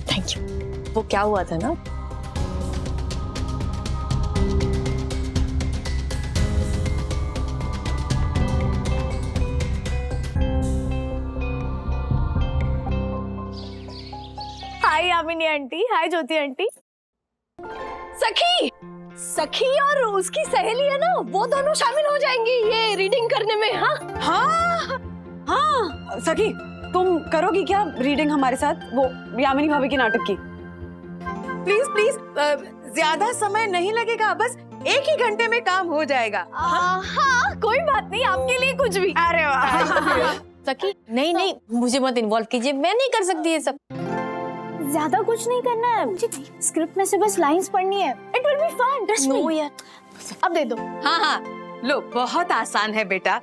थैंक यू। वो क्या हुआ था ना, हाय यामिनी आंटी, हाय ज्योति आंटी। सखी और उसकी सहेली है ना, वो दोनों शामिल हो जाएंगी ये रीडिंग करने में। हाँ, सखी, तुम करोगी क्या रीडिंग हमारे साथ, वो यामिनी भाभी के नाटक की? प्लीज प्लीज, ज्यादा समय नहीं लगेगा, बस 1 ही घंटे में काम हो जाएगा। हाँ कोई बात नहीं, आपके लिए कुछ भी। अरे वाह। सखी नहीं नहीं, मुझे मत इन्वॉल्व कीजिए, मैं नहीं कर सकती ये सब। ज्यादा कुछ नहीं करना है, मुझे स्क्रिप्ट में से बस लाइंस पढ़नी है। It will be fun, trust me. यार अब दे दो। हाँ हाँ लो, बहुत आसान है बेटा।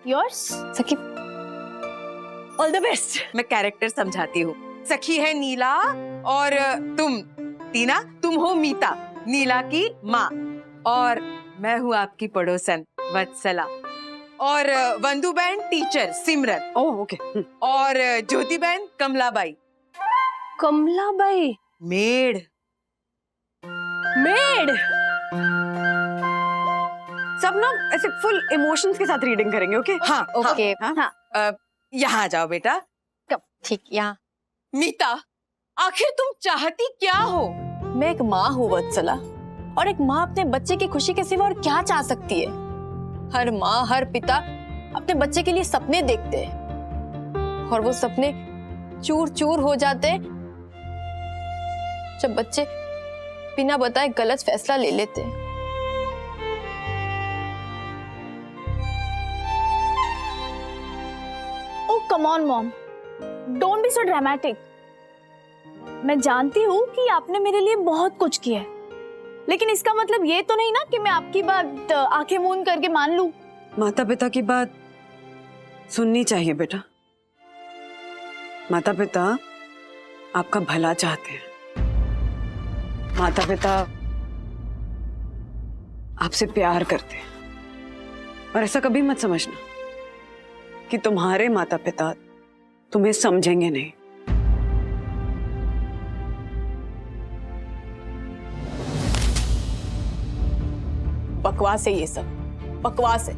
योर्स। सखी ऑल द बेस्ट। मैं कैरेक्टर समझाती हूँ। सखी है नीला और तुम टीना, तुम हो मीता, नीला की माँ, और मैं हूँ आपकी पड़ोसन वत्सला, और वंदू बहन टीचर सिमरन। Oh okay. और ज्योति बहन कमलाबाई। कमलाबाई मेड। मेड। सब ना ऐसे फुल इमोशंस के साथ रीडिंग करेंगे, ओके? हाँ ओके। हाँ। यहाँ आ जाओ बेटा। कब? ठीक, यहाँ। मीता, आखिर तुम चाहती क्या हो? मैं एक माँ हूँ वत्सला, और एक माँ अपने बच्चे की खुशी के सिवा और क्या चाह सकती है? हर माँ, हर पिता अपने बच्चे के लिए सपने देखते हैं, और वो सपने चूर चूर हो जाते हैं जब बच्चे बिना बताए गलत फैसला ले लेते हैं। Oh come on mom, don't be so dramatic. मैं जानती हूँ कि आपने मेरे लिए बहुत कुछ किया है, लेकिन इसका मतलब ये तो नहीं ना कि मैं आपकी बात आंखें मूंद करके मान लूं। माता पिता की बात सुननी चाहिए बेटा। माता पिता आपका भला चाहते हैं। माता पिता आपसे प्यार करते हैं, और ऐसा कभी मत समझना कि तुम्हारे माता पिता तुम्हें समझेंगे नहीं। बकवास है ये सब, बकवास है।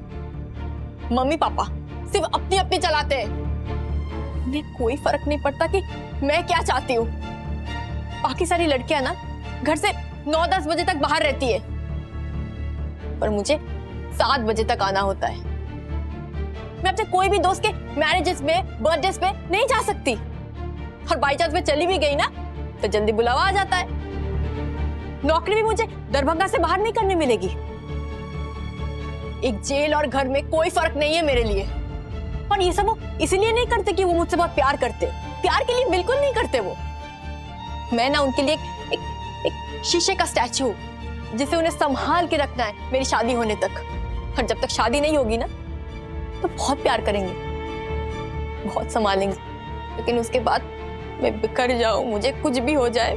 मम्मी पापा सिर्फ अपनी अपनी चलाते हैं, उन्हें कोई फर्क नहीं पड़ता कि मैं क्या चाहती हूँ। बाकी सारी लड़कियां ना घर से 9-10 बजे तक बाहर रहती है, पर मुझे 7 बजे तक आना होता है। मैं अपने कोई भी दोस्त के मैरिजेस में, बर्थडेज पे नहीं जा सकती, और बाई चांस में चली भी गई ना तो जल्दी बुलावा आ जाता है। नौकरी भी मुझे दरभंगा से बाहर नहीं करने मिलेगी। एक जेल और घर में कोई फर्क नहीं है मेरे लिए। और ये सब वो इसलिए नहीं करते कि वो मुझसे बहुत प्यार करते, प्यार के लिए बिल्कुल नहीं करते वो। मैं ना उनके लिए एक शीशे का स्टैचू हूं, जिसे उन्हें संभाल के रखना है मेरी शादी होने तक। और जब तक शादी नहीं होगी ना तो बहुत प्यार करेंगे, बहुत संभालेंगे, लेकिन उसके बाद मैं बिखर जाऊं, मुझे कुछ भी हो जाए,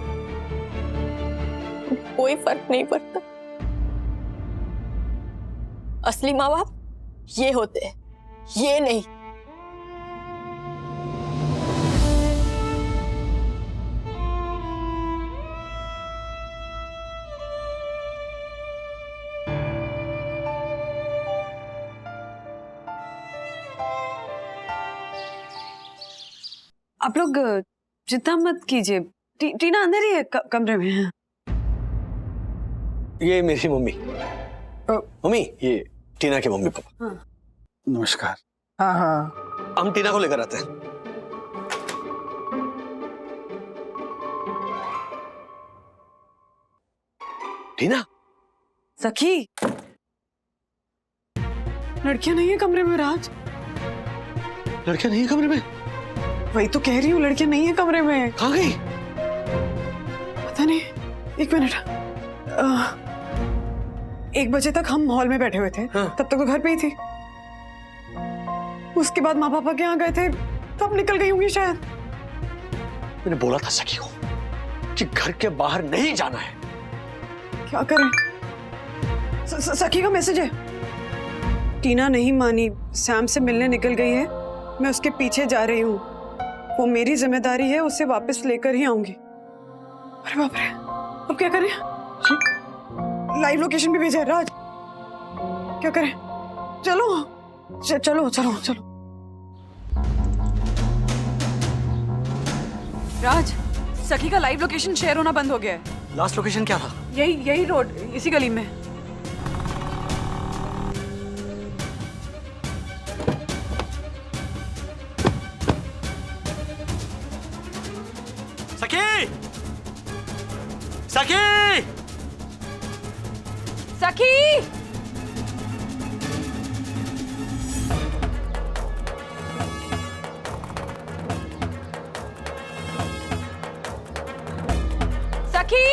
कोई फर्क नहीं पड़ता। असली माँ बाप ये होते हैं, ये नहीं। आप लोग चिंता मत कीजिए, टीना अंदर ही है कमरे में। ये मेरी मम्मी। मम्मी, ये टीना के मम्मी पापा। हाँ। नमस्कार। हाँ हाँ, हम टीना को लेकर आते हैं। टीना। सखी, लड़कियां नहीं है कमरे में राज। लड़कियां नहीं है कमरे में? वही तो कह रही हूँ, लड़कियां नहीं है कमरे में। कहाँ गई? पता नहीं, 1 मिनट। 1 बजे तक हम हॉल में बैठे हुए थे। हाँ। तब तक तो घर पे ही थी। उसके बाद माँ पापा के यहाँ गए थे, तब निकल गई होंगी शायद। मैंने बोला था सखी को कि घर के बाहर नहीं जाना है। क्या करें? सखी का मैसेज है। टीना नहीं मानी, सैम से मिलने निकल गई है, मैं उसके पीछे जा रही हूँ, वो मेरी जिम्मेदारी है, उसे वापस लेकर ही आऊंगी। अरे बाप रे, अब क्या करें? लाइव लोकेशन भी भेजा है राज, क्या करें? चलो चलो चलो चलो। राज, सखी का लाइव लोकेशन शेयर होना बंद हो गया है। लास्ट लोकेशन क्या था? यही रोड, इसी गली में। सखी! सखी! सखी!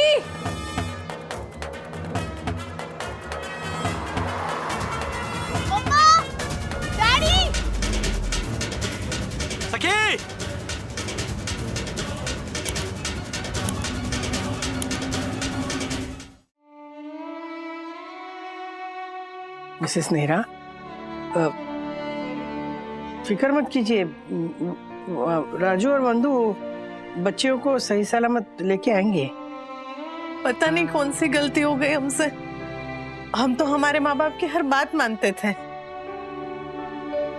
मम्मा, डैडी, सखी! मिसेस नेहरा, फिक्र मत कीजिए, राजू और वंदू बच्चियों को सही सलामत लेके आएंगे। पता नहीं कौन सी गलती हो गई हमसे। हम तो हमारे माँ बाप की हर बात मानते थे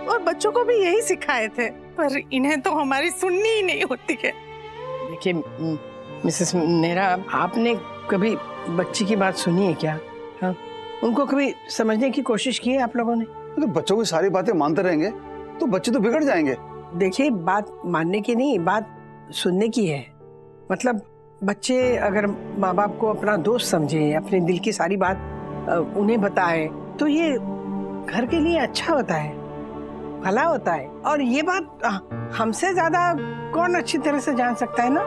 और बच्चों को भी यही सिखाए थे, पर इन्हें तो हमारी सुननी ही नहीं होती है। देखिए मिसेस नेहरा, आपने कभी बच्ची की बात सुनी है क्या? हाँ, उनको कभी समझने की कोशिश की है आप लोगों ने? तो बच्चों की सारी बातें मानते रहेंगे तो बच्चे तो बिगड़ जाएंगे। देखिए, बात मानने की नहीं, बात सुनने की है। मतलब बच्चे अगर माँ बाप को अपना दोस्त समझे, अपने दिल की सारी बात उन्हें बताए, तो ये घर के लिए अच्छा होता है, भला होता है। और ये बात हमसे ज्यादा कौन अच्छी तरह से जान सकता है ना?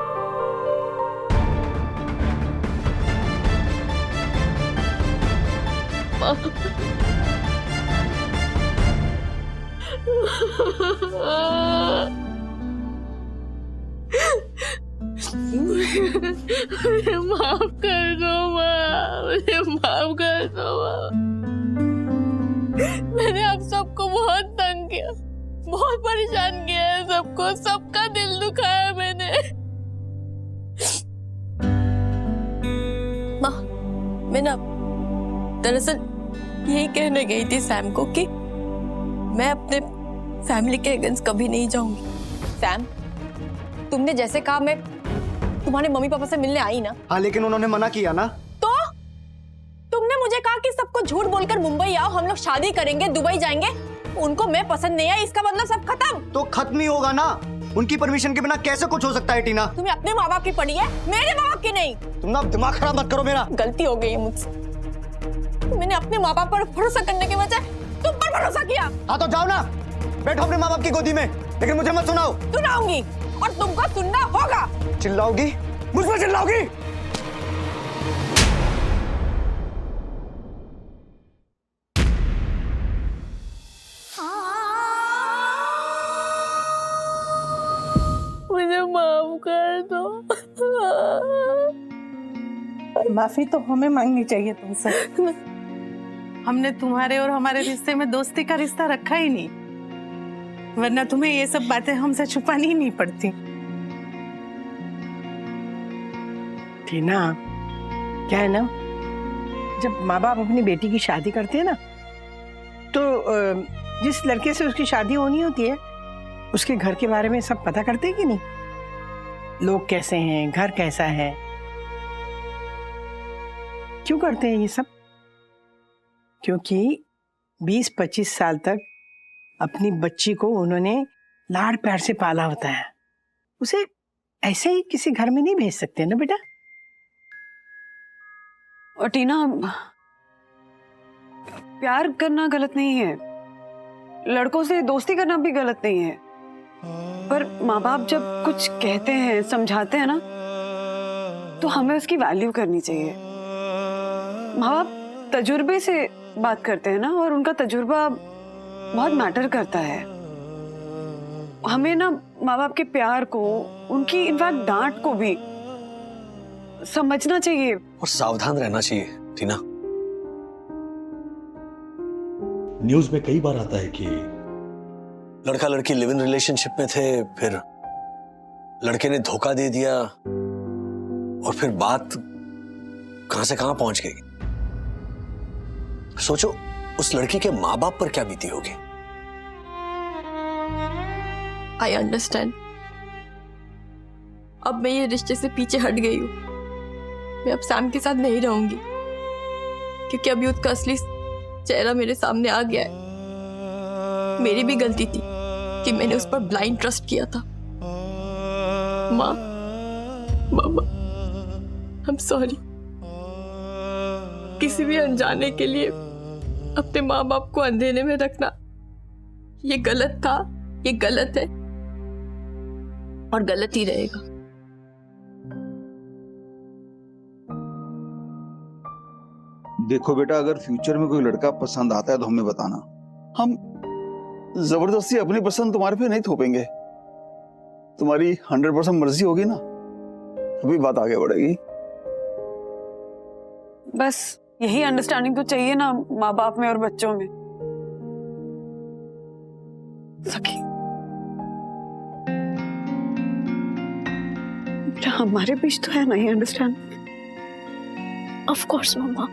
मुझे माफ कर दो माँ, मुझे माफ कर दो माँ। मैंने आप सबको बहुत तंग किया, बहुत परेशान किया है सबको, सबका दिल दुखाया मैंने। माँ, मैं ना दरअसल यही कहने गई थी सैम को कि मैं अपने फैमिली के अगेंस्ट कभी नहीं जाऊंगी। सैम, तुमने जैसे कहा मैं तुम्हारे मम्मी पापा से मिलने आई ना। हाँ, लेकिन उन्होंने मना किया ना। तो तुमने मुझे कहा कि सबको झूठ बोलकर मुंबई आओ, हम लोग शादी करेंगे, दुबई जाएंगे। उनको मैं पसंद नहीं आई, इसका मतलब सब खत्म। तो खत्म ही होगा ना, उनकी परमिशन के बिना कैसे कुछ हो सकता है टीना? तुम्हें अपने माँ बाप की पड़ी है, मेरे माँ बाप की नहीं। तुम ना दिमाग खराब मत करो मेरा। गलती हो गई है मुझसे, मैंने अपने माँ बाप पर भरोसा करने के बजाय तुम पर भरोसा किया। हाँ तो जाओ ना, बैठो अपने माँ बाप की गोदी में, लेकिन मुझे मत सुनाओ। सुनाऊंगी और तुमको सुनना होगा। चिल्लाओगी? मुझ पर चिल्लाओगी? मुझे माफ कर दो। माफी तो हमें मांगनी चाहिए तुमसे। हमने तुम्हारे और हमारे रिश्ते में दोस्ती का रिश्ता रखा ही नहीं, वरना तुम्हें ये सब बातें हमसे छुपानी ही नहीं पड़ती। टीना, क्या है ना, जब माँ बाप अपनी बेटी की शादी करते हैं ना, तो जिस लड़के से उसकी शादी होनी होती है उसके घर के बारे में सब पता करते हैं कि नहीं? लोग कैसे हैं, घर कैसा है, क्यों करते हैं ये सब? क्योंकि 20-25 साल तक अपनी बच्ची को उन्होंने लाड़ प्यार से पाला होता है, उसे ऐसे ही किसी घर में नहीं भेज सकते ना बेटा। और टीना, प्यार करना गलत नहीं है, लड़कों से दोस्ती करना भी गलत नहीं है, पर माँ बाप जब कुछ कहते हैं, समझाते हैं ना, तो हमें उसकी वैल्यू करनी चाहिए। माँ बाप तजुर्बे से बात करते हैं ना, और उनका तजुर्बा बहुत मैटर करता है। हमें ना माँ बाप के प्यार को, उनकी इनफैक्ट डांट को भी समझना चाहिए और सावधान रहना चाहिए टीना। न्यूज में कई बार आता है कि लड़का लड़की लिव इन रिलेशनशिप में थे, फिर लड़के ने धोखा दे दिया और फिर बात कहां से कहां पहुंच गई। सोचो उस लड़की के माँ बाप पर क्या बीती होगी। I understand. अब मैं ये रिश्ते से पीछे हट गई हूँ। मैं अब सैम के साथ नहीं रहूंगी, क्योंकि अभी उसका असली चेहरा मेरे सामने आ गया है। मेरी भी गलती थी कि मैंने उस पर ब्लाइंड ट्रस्ट किया था। माँ, मामा, आई एम सॉरी। किसी भी अनजाने के लिए अपने माँ बाप को अंधेरे में रखना ये गलत था, ये गलत है और गलत ही रहेगा। देखो बेटा, अगर फ्यूचर में कोई लड़का पसंद आता है तो हमें बताना। हम जबरदस्ती अपनी पसंद तुम्हारे पे नहीं थोपेंगे। तुम्हारी 100% मर्जी होगी ना, तभी बात आगे बढ़ेगी। बस यही अंडरस्टैंडिंग तो चाहिए ना माँ बाप में और बच्चों में। सखी, हमारे बीच तो है ना ये अंडरस्टैंडिंग। ऑफ कोर्स मम्मा।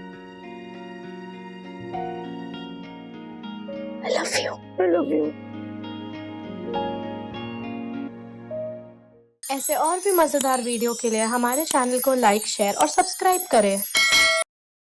I love you. I love you. ऐसे और भी मजेदार वीडियो के लिए हमारे चैनल को लाइक, शेयर और सब्सक्राइब करें।